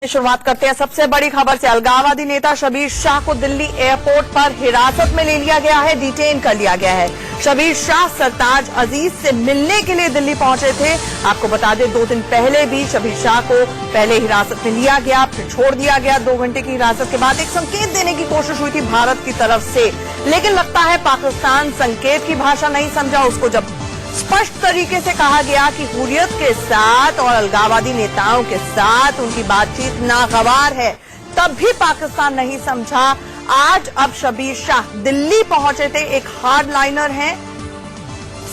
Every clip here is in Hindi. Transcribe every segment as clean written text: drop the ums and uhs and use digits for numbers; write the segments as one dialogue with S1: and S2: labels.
S1: शुरुआत करते हैं सबसे बड़ी खबर से। अलगाववादी नेता शबीर शाह को दिल्ली एयरपोर्ट पर हिरासत में ले लिया गया है, डिटेन कर लिया गया है। शबीर शाह सरताज अजीज से मिलने के लिए दिल्ली पहुंचे थे। आपको बता दें 2 दिन पहले भी शबीर शाह को पहले हिरासत में लिया गया, फिर छोड़ दिया गया। 2 घंटे की हिरासत के बाद एक संकेत देने की कोशिश हुई थी भारत की तरफ से, लेकिन लगता है पाकिस्तान संकेत की भाषा नहीं समझा। उसको जब स्पष्ट तरीके से कहा गया कि हुर्रियत के साथ और अलगाववादी नेताओं के साथ उनकी बातचीत नागवार है, तब भी पाकिस्तान नहीं समझा। आज अब शबीर शाह दिल्ली पहुंचे थे। एक हार्डलाइनर हैं,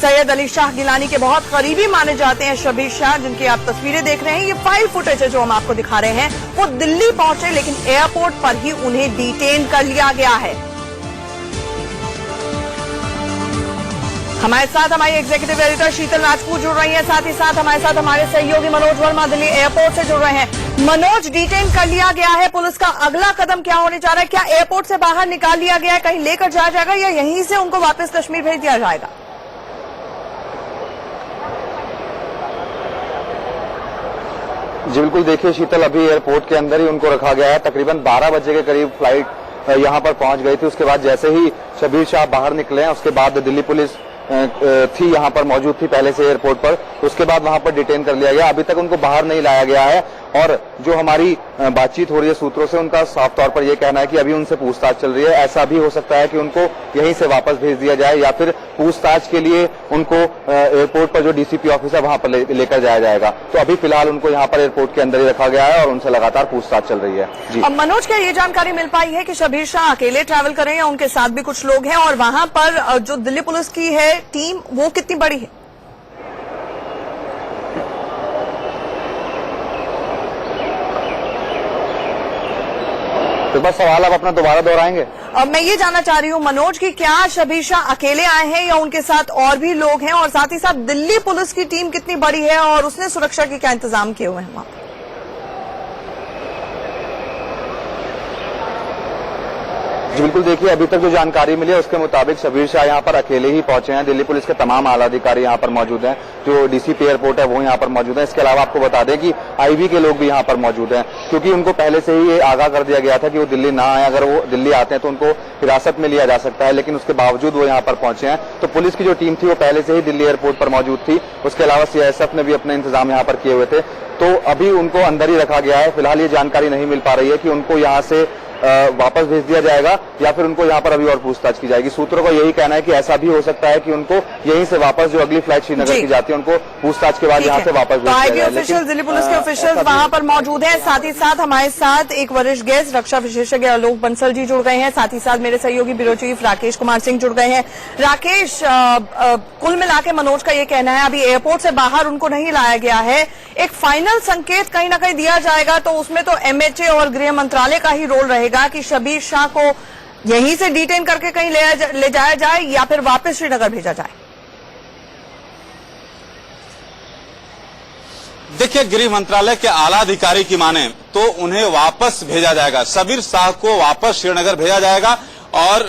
S1: सैयद अली शाह गिलानी के बहुत करीबी माने जाते हैं शबीर शाह, जिनकी आप तस्वीरें देख रहे हैं। ये फाइल फुटेज है जो हम आपको दिखा रहे हैं। वो दिल्ली पहुंचे, लेकिन एयरपोर्ट पर ही उन्हें डिटेन कर लिया गया है। हमारे साथ हमारी एग्जीक्यूटिव एडिटर शीतल राजपूत जुड़ रही हैं, साथ ही साथ हमारे साथ हमारे सहयोगी मनोज वर्मा दिल्ली एयरपोर्ट से जुड़ रहे हैं। मनोज, डिटेन कर लिया गया है, पुलिस का अगला कदम क्या होने जा रहा है? क्या एयरपोर्ट से बाहर निकाल लिया गया है, कहीं लेकर जाया जाएगा या यहीं से उनको वापस कश्मीर भेज दिया जाएगा?
S2: जी बिल्कुल, देखिए शीतल, अभी एयरपोर्ट के अंदर ही उनको रखा गया है। तकरीबन 12 बजे के करीब फ्लाइट यहां पर पहुंच गई थी। उसके बाद जैसे ही शबीर शाह बाहर निकले हैं, उसके बाद दिल्ली पुलिस थी यहां पर मौजूद थी पहले से एयरपोर्ट पर, उसके बाद वहां पर डिटेन कर लिया गया। अभी तक उनको बाहर नहीं लाया गया है और जो हमारी बातचीत हो रही है सूत्रों से, उनका साफ तौर पर यह कहना है कि अभी उनसे पूछताछ चल रही है। ऐसा भी हो सकता है कि उनको यहीं से वापस भेज दिया जाए या फिर पूछताछ के लिए उनको एयरपोर्ट पर जो डीसीपी ऑफिस है वहां पर लेकर जाया जाएगा। तो अभी फिलहाल उनको यहाँ पर एयरपोर्ट के अंदर ही रखा गया है और उनसे लगातार पूछताछ चल रही है। जी
S1: अब मनोज, क्या ये जानकारी मिल पाई है कि शबीर शाह अकेले ट्रैवल कर रहे हैं या उनके साथ भी कुछ लोग हैं, और वहां पर जो दिल्ली पुलिस की है टीम वो कितनी बड़ी है?
S2: तो बस सवाल आप अपना दोबारा दोहराएंगे?
S1: मैं ये जानना चाह रही हूँ मनोज कि क्या शबीर शाह अकेले आए हैं या उनके साथ और भी लोग हैं, और साथ ही साथ दिल्ली पुलिस की टीम कितनी बड़ी है और उसने सुरक्षा के क्या इंतजाम किए हुए हैं वहां?
S2: जी बिल्कुल, देखिए अभी तक जो जानकारी मिली है उसके मुताबिक शबीर शाह यहाँ पर अकेले ही पहुंचे हैं। दिल्ली पुलिस के तमाम आला अधिकारी यहाँ पर मौजूद हैं, जो डीसीपी एयरपोर्ट है वो यहाँ पर मौजूद है। इसके अलावा आपको बता दें कि आईबी के लोग भी यहाँ पर मौजूद हैं, क्योंकि उनको पहले से ही ये आगाह कर दिया गया था कि वो दिल्ली ना आए। अगर वो दिल्ली आते हैं तो उनको हिरासत में लिया जा सकता है, लेकिन उसके बावजूद वो यहाँ पर पहुंचे हैं। तो पुलिस की जो टीम थी वो पहले से ही दिल्ली एयरपोर्ट पर मौजूद थी। उसके अलावा सीआईएसएफ ने भी अपने इंतजाम यहाँ पर किए हुए थे। तो अभी उनको अंदर ही रखा गया है। फिलहाल ये जानकारी नहीं मिल पा रही है कि उनको यहाँ से वापस भेज दिया जाएगा या फिर उनको यहाँ पर अभी और पूछताछ की जाएगी। सूत्रों का यही कहना है कि ऐसा भी हो सकता है कि उनको यहीं से वापस, जो अगली फ्लाइट श्रीनगर की जाती है, उनको पूछताछ के बाद यहाँ से वापस भेज दिया
S1: आईबी ऑफिशियल, दिल्ली पुलिस के ऑफिशियल वहां पर मौजूद हैं। साथ ही साथ हमारे साथ एक वरिष्ठ गेस्ट रक्षा विशेषज्ञ आलोक बंसल जी जुड़ गए हैं। साथ ही साथ मेरे सहयोगी ब्यूरो चीफ राकेश कुमार सिंह जुड़ गए हैं। राकेश, कुल मिला के मनोज का ये कहना है अभी एयरपोर्ट से बाहर उनको नहीं लाया गया है, एक फाइनल संकेत कहीं ना कहीं दिया जाएगा, तो उसमें तो एमएचए और गृह मंत्रालय का ही रोल रहेगा कि शबीर शाह को यहीं से डिटेन करके कहीं ले जाया जाए या फिर वापस श्रीनगर भेजा जाए।
S3: देखिए, गृह मंत्रालय के आला अधिकारी की माने तो उन्हें वापस भेजा जाएगा, शबीर शाह को वापस श्रीनगर भेजा जाएगा। और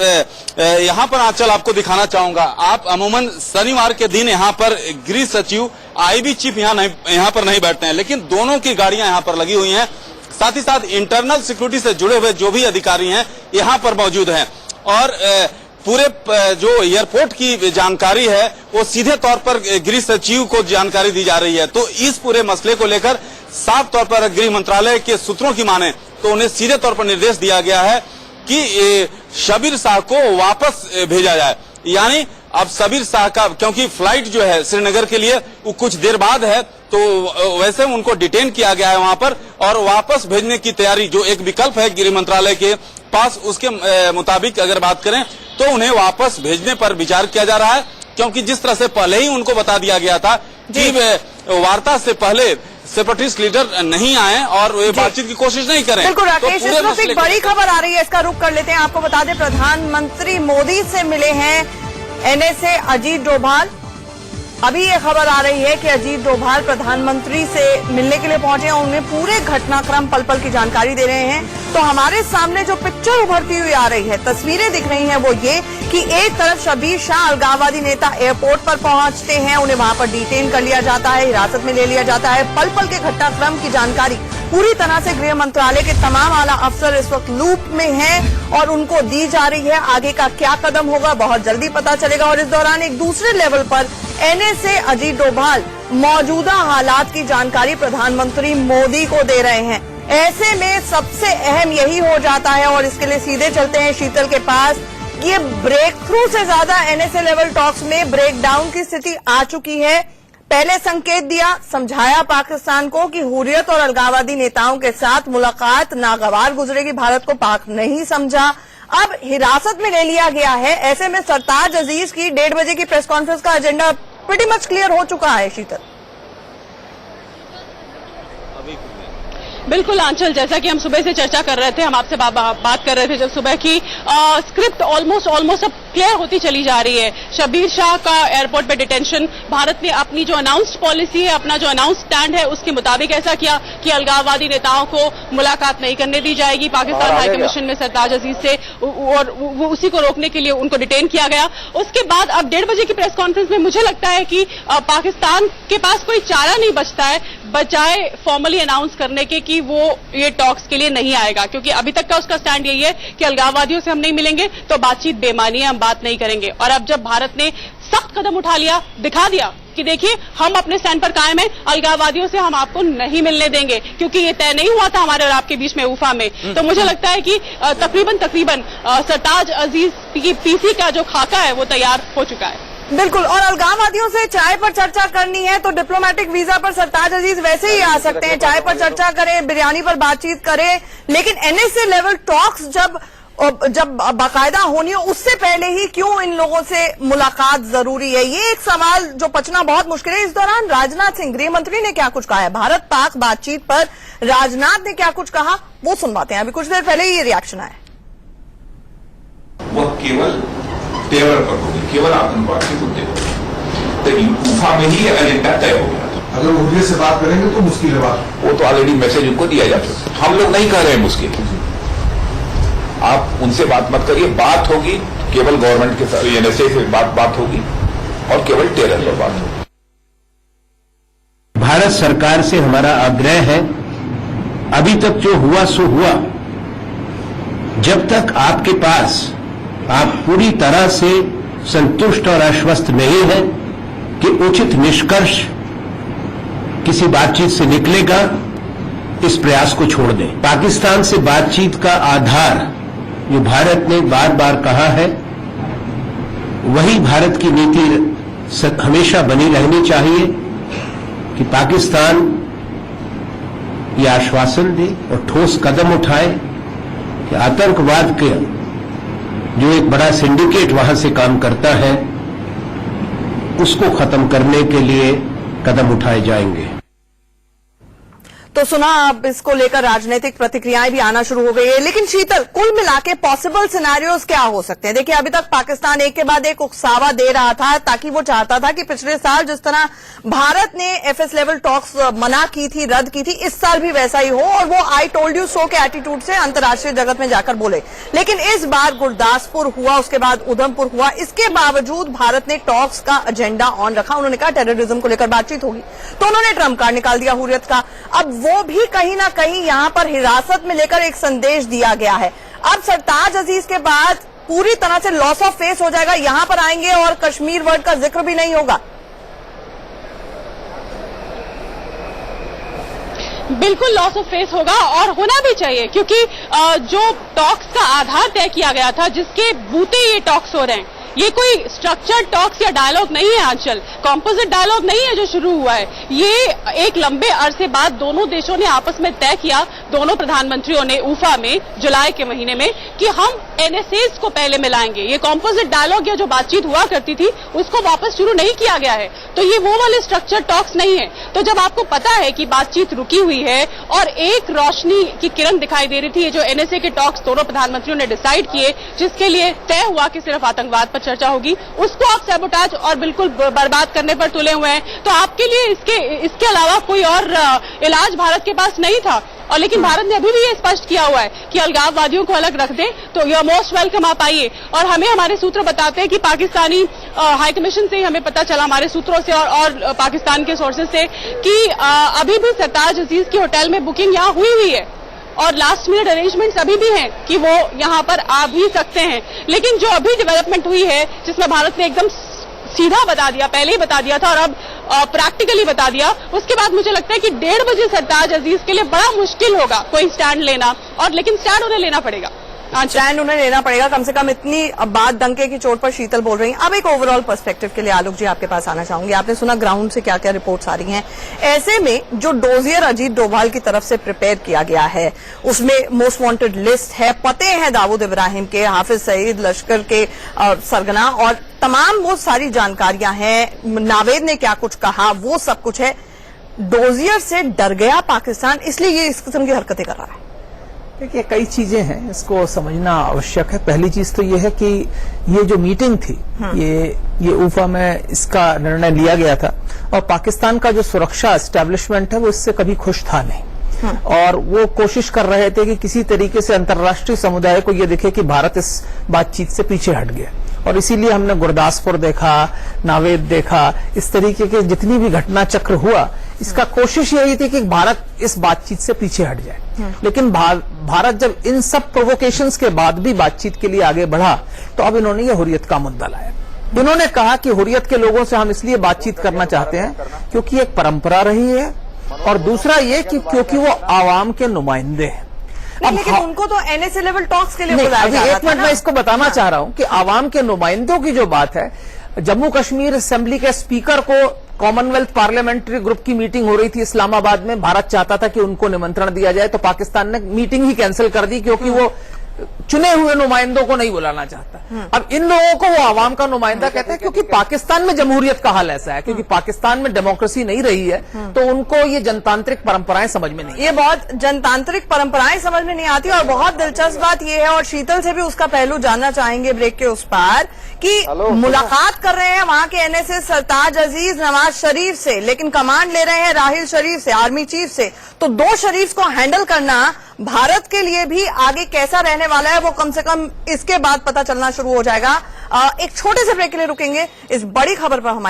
S3: यहाँ पर आंचल आपको दिखाना चाहूंगा, आप अमूमन शनिवार के दिन यहाँ पर गृह सचिव, आईबी चीफ यहाँ पर नहीं बैठते हैं, लेकिन दोनों की गाड़ियां यहाँ पर लगी हुई हैं। साथ ही साथ इंटरनल सिक्योरिटी से जुड़े हुए जो भी अधिकारी हैं यहाँ पर मौजूद हैं। और पूरे जो एयरपोर्ट की जानकारी है वो सीधे तौर पर गृह सचिव को जानकारी दी जा रही है। तो इस पूरे मसले को लेकर साफ तौर पर गृह मंत्रालय के सूत्रों की माने तो उन्हें सीधे तौर पर निर्देश दिया गया है कि शबीर शाह को वापस भेजा जाए। यानी अब शबीर शाह का, क्योंकि फ्लाइट जो है श्रीनगर के लिए वो कुछ देर बाद है, तो वैसे उनको डिटेन किया गया है वहां पर, और वापस भेजने की तैयारी जो एक विकल्प है गृह मंत्रालय के पास, उसके मुताबिक अगर बात करें तो उन्हें वापस भेजने पर विचार किया जा रहा है। क्योंकि जिस तरह से पहले ही उनको बता दिया गया था कि वार्ता से पहले सेपरेटिस्ट लीडर नहीं आए और वे बातचीत की कोशिश नहीं करें।
S1: बिल्कुल राकेश, इस वक्त एक बड़ी खबर आ रही है, इसका रुख कर लेते हैं। आपको बता दें प्रधानमंत्री मोदी से मिले हैं एनएसए अजीत डोभाल। अभी ये खबर आ रही है कि अजीत डोभाल प्रधानमंत्री से मिलने के लिए पहुंचे हैं, उन्हें पूरे घटनाक्रम पल पल की जानकारी दे रहे हैं। तो हमारे सामने जो पिक्चर उभरती हुई आ रही है, तस्वीरें दिख रही हैं, वो ये कि एक तरफ शबीर शाह अलगाववादी नेता एयरपोर्ट पर पहुंचते हैं, उन्हें वहां पर डिटेन कर लिया जाता है, हिरासत में ले लिया जाता है। पल पल के घटनाक्रम की जानकारी पूरी तरह से गृह मंत्रालय के तमाम आला अफसर इस वक्त लूप में हैं और उनको दी जा रही है। आगे का क्या कदम होगा बहुत जल्दी पता चलेगा। और इस दौरान एक दूसरे लेवल पर एनएसए अजीत डोभाल मौजूदा हालात की जानकारी प्रधानमंत्री मोदी को दे रहे हैं। ऐसे में सबसे अहम यही हो जाता है और इसके लिए सीधे चलते हैं शीतल के पास। ये ब्रेक थ्रू से ज्यादा एनएसए लेवल टॉक्स में ब्रेकडाउन की स्थिति आ चुकी है। पहले संकेत दिया, समझाया पाकिस्तान को कि हुर्रियत और अलगाववादी नेताओं के साथ मुलाकात नागवार गुजरेगी, भारत को पाक नहीं समझा। अब हिरासत में ले लिया गया है। ऐसे में सरताज अजीज की 1:30 बजे की प्रेस कॉन्फ्रेंस का एजेंडा प्रीटी मच क्लियर हो चुका है। शीतल,
S4: बिल्कुल आंचल, जैसा कि हम सुबह से चर्चा कर रहे थे, हम आपसे बात कर रहे थे जब सुबह की स्क्रिप्ट ऑलमोस्ट अब क्लियर होती चली जा रही है। शबीर शाह का एयरपोर्ट पे डिटेंशन, भारत ने अपनी जो अनाउंस्ड पॉलिसी है, अपना जो अनाउंस स्टैंड है, उसके मुताबिक ऐसा किया कि अलगाववादी नेताओं को मुलाकात नहीं करने दी जाएगी। पाकिस्तान हाई कमीशन में सरताज अजीज से और वो उसी को रोकने के लिए उनको डिटेन किया गया। उसके बाद अब 1:30 बजे की प्रेस कॉन्फ्रेंस में मुझे लगता है कि पाकिस्तान के पास कोई चारा नहीं बचता है बजाय फॉर्मली अनाउंस करने के कि वो ये टॉक्स के लिए नहीं आएगा, क्योंकि अभी तक का उसका स्टैंड यही है कि अलगाववादियों से हम नहीं मिलेंगे तो बातचीत बेमानी है, हम बात नहीं करेंगे। और अब जब भारत ने सख्त कदम उठा लिया, दिखा दिया कि देखिए हम अपने स्टैंड पर कायम हैं, अलगाववादियों से हम आपको नहीं मिलने देंगे, क्योंकि ये तय नहीं हुआ था हमारे और आपके बीच में उफा में। तो मुझे लगता है कि तकरीबन सरताज अजीज की पीसी का जो खाका है वो तैयार हो चुका है।
S1: बिल्कुल। और अलगाववादियों से चाय पर चर्चा करनी है तो डिप्लोमेटिक वीजा पर सरताज अजीज वैसे ही आ सकते हैं, चाय पर चर्चा करें, बिरयानी पर बातचीत करें। लेकिन एनएसए लेवल टॉक्स जब बाकायदा होनी हो, उससे पहले ही क्यों इन लोगों से मुलाकात जरूरी है, ये एक सवाल जो पचना बहुत मुश्किल है। इस दौरान राजनाथ सिंह गृह मंत्री ने क्या कुछ कहा है, भारत पाक बातचीत पर राजनाथ ने क्या कुछ कहा, वो सुनवाते हैं। अभी कुछ देर पहले ही ये रिएक्शन आया।
S5: वो केवल तेवर पर होगी, केवल आतंकवाद के मुद्दे पर। तो उफा में ही एजेंडा तय हो गया था।
S6: अगर हुर्रियत से बात करेंगे तो मुश्किल है बात,
S5: वो तो ऑलरेडी मैसेज उनको दिया जा चुका है। हम लोग नहीं कह रहे हैं मुश्किल, आप उनसे बात मत करिए, बात होगी केवल गवर्नमेंट के साथ, एनएसए से बात होगी और केवल टेरर पर बात होगी।
S7: भारत सरकार से हमारा आग्रह है, अभी तक जो हुआ सो हुआ, जब तक आपके पास आप पूरी तरह से संतुष्ट और आश्वस्त नहीं है कि उचित निष्कर्ष किसी बातचीत से निकलेगा, इस प्रयास को छोड़ दें। पाकिस्तान से बातचीत का आधार जो भारत ने बार बार कहा है, वही भारत की नीति हमेशा बनी रहनी चाहिए कि पाकिस्तान ये आश्वासन दे और ठोस कदम उठाए कि आतंकवाद के जो एक बड़ा सिंडिकेट वहां से काम करता है, उसको खत्म करने के लिए कदम उठाए जाएंगे।
S1: तो सुना, अब इसको लेकर राजनीतिक प्रतिक्रियाएं भी आना शुरू हो गई है। लेकिन शीतल, कुल मिला के पॉसिबल सिनेरियोज क्या हो सकते हैं? देखिए, अभी तक पाकिस्तान एक के बाद एक उकसावा दे रहा था, ताकि वो चाहता था कि पिछले साल जिस तरह भारत ने एफएस लेवल टॉक्स मना की थी, रद्द की थी, इस साल भी वैसा ही हो और वो आई टोल्ड यू सो के एटीट्यूड से अंतर्राष्ट्रीय जगत में जाकर बोले। लेकिन इस बार गुरदासपुर हुआ, उसके बाद उधमपुर हुआ, इसके बावजूद भारत ने टॉक्स का एजेंडा ऑन रखा। उन्होंने कहा टेररिज्म को लेकर बातचीत होगी, तो उन्होंने ट्रम्प कार्ड निकाल दिया हुर्रियत का। अब वो भी कहीं ना कहीं यहां पर हिरासत में लेकर एक संदेश दिया गया है। अब सरताज अजीज के बाद पूरी तरह से लॉस ऑफ फेस हो जाएगा, यहां पर आएंगे और कश्मीर वर्ड का जिक्र भी नहीं होगा।
S4: बिल्कुल लॉस ऑफ फेस होगा और होना भी चाहिए, क्योंकि जो टॉक्स का आधार तय किया गया था, जिसके बूते ये टॉक्स हो रहे हैं, ये कोई स्ट्रक्चर्ड टॉक्स या डायलॉग नहीं है आंचल, कॉम्पोजिट डायलॉग नहीं है जो शुरू हुआ है। ये एक लंबे अरसे बाद दोनों देशों ने आपस में तय किया, दोनों प्रधानमंत्रियों ने उफा में जुलाई के महीने में, कि हम एनएसएस को पहले मिलाएंगे। ये कॉम्पोजिट डायलॉग या जो बातचीत हुआ करती थी उसको वापस शुरू नहीं किया गया है, तो ये वो वाले स्ट्रक्चर्ड टॉक्स नहीं है। तो जब आपको पता है कि बातचीत रुकी हुई है और एक रोशनी की किरण दिखाई दे रही थी, ये जो एनएसए के टॉक्स दोनों प्रधानमंत्रियों ने डिसाइड किए, जिसके लिए तय हुआ कि सिर्फ आतंकवाद पर चर्चा होगी, उसको आप सैबोटाज और बिल्कुल बर्बाद करने पर तुले हुए हैं। तो आपके लिए इसके अलावा कोई और इलाज भारत के पास नहीं था। और लेकिन भारत ने अभी भी ये स्पष्ट किया हुआ है कि अलगाववादियों को अलग रख दें, तो यू आर मोस्ट वेलकम, आप आइए। और हमें हमारे सूत्र बताते हैं कि पाकिस्तानी हाई कमीशन से ही हमें पता चला, हमारे सूत्रों से और पाकिस्तान के सोर्सेज से, कि अभी भी सरताज अजीज की होटल में बुकिंग यहाँ हुई है और लास्ट मिनट अरेंजमेंट्स अभी भी हैं कि वो यहाँ पर आ भी सकते हैं। लेकिन जो अभी डेवलपमेंट हुई है, जिसमें भारत ने एकदम सीधा बता दिया, पहले ही बता दिया था और अब प्रैक्टिकली बता दिया, उसके बाद मुझे लगता है कि 1:30 बजे सरताज अजीज के लिए बड़ा मुश्किल होगा कोई स्टैंड लेना, और लेकिन स्टैंड उन्हें लेना पड़ेगा।
S1: स्टैंड उन्हें लेना पड़ेगा, कम से कम इतनी बात डंके की चोट पर शीतल बोल रही हैं। अब एक ओवरऑल पर्सपेक्टिव के लिए आलोक जी आपके पास आना चाहूंगी। आपने सुना ग्राउंड से क्या क्या रिपोर्ट्स आ रही हैं, ऐसे में जो डोजियर अजीत डोभाल की तरफ से प्रिपेयर किया गया है उसमें मोस्ट वांटेड लिस्ट है, पते हैं दाऊद इब्राहिम के, हाफिज सईद, लश्कर के सरगना, और तमाम वो सारी जानकारियां हैं। नावेद ने क्या कुछ कहा वो सब कुछ है। डोजियर से डर गया पाकिस्तान, इसलिए ये इस किस्म की हरकतें कर रहा है।
S8: देखिए, कई चीजें हैं, इसको समझना आवश्यक है। पहली चीज तो ये है कि ये जो मीटिंग थी, ये ऊफा में इसका निर्णय लिया गया था, और पाकिस्तान का जो सुरक्षा एस्टेब्लिशमेंट है वो इससे कभी खुश था नहीं, और वो कोशिश कर रहे थे कि किसी तरीके से अंतर्राष्ट्रीय समुदाय को ये दिखे कि भारत इस बातचीत से पीछे हट गया। और इसीलिए हमने गुरदासपुर देखा, नावेद देखा, इस तरीके के जितनी भी घटना चक्र हुआ, इसका कोशिश यही थी कि भारत इस बातचीत से पीछे हट जाए। लेकिन भारत जब इन सब प्रोवोकेशंस के बाद भी बातचीत के लिए आगे बढ़ा, तो अब इन्होंने ये हुर्रियत का मुद्दा लाया। इन्होंने कहा कि हुर्रियत के लोगों से हम इसलिए बातचीत करना चाहते हैं क्योंकि एक परंपरा रही है, और दूसरा ये कि क्योंकि वो आवाम के नुमाइंदे हैं।
S1: लेकिन उनको तो एनएसए लेवल टॉक्स के लिए बुलाया जा रहा था।
S8: एक मिनट मैं इसको बताना चाह रहा हूं कि आवाम के नुमाइंदों की जो बात है, जम्मू कश्मीर असेंबली के स्पीकर को कॉमनवेल्थ पार्लियामेंट्री ग्रुप की मीटिंग हो रही थी इस्लामाबाद में, भारत चाहता था कि उनको निमंत्रण दिया जाए, तो पाकिस्तान ने मीटिंग ही कैंसिल कर दी क्योंकि वो चुने हुए नुमाइंदों को नहीं बुलाना चाहता। अब इन लोगों को वो आवाम का नुमाइंदा कहते हैं क्योंकि पाकिस्तान में जमहूरियत का हाल ऐसा है, क्योंकि पाकिस्तान में डेमोक्रेसी नहीं रही है, तो उनको ये जनतांत्रिक परंपराएं समझ में नहीं,
S1: ये बहुत जनतांत्रिक परंपराएं समझ में नहीं आती। और बहुत दिलचस्प बात ये है, और शीतल से भी उसका पहलू जानना चाहेंगे ब्रेक के उस पार, कि मुलाकात कर रहे हैं वहां के एनएसए सरताज अजीज नवाज शरीफ से, लेकिन कमांड ले रहे हैं राहिल शरीफ से, आर्मी चीफ से। तो दो शरीफ को हैंडल करना भारत के लिए भी आगे कैसा रहने वाला है, वो कम से कम इसके बाद पता चलना शुरू हो जाएगा। एक छोटे से ब्रेक के लिए रुकेंगे, इस बड़ी खबर पर हमारी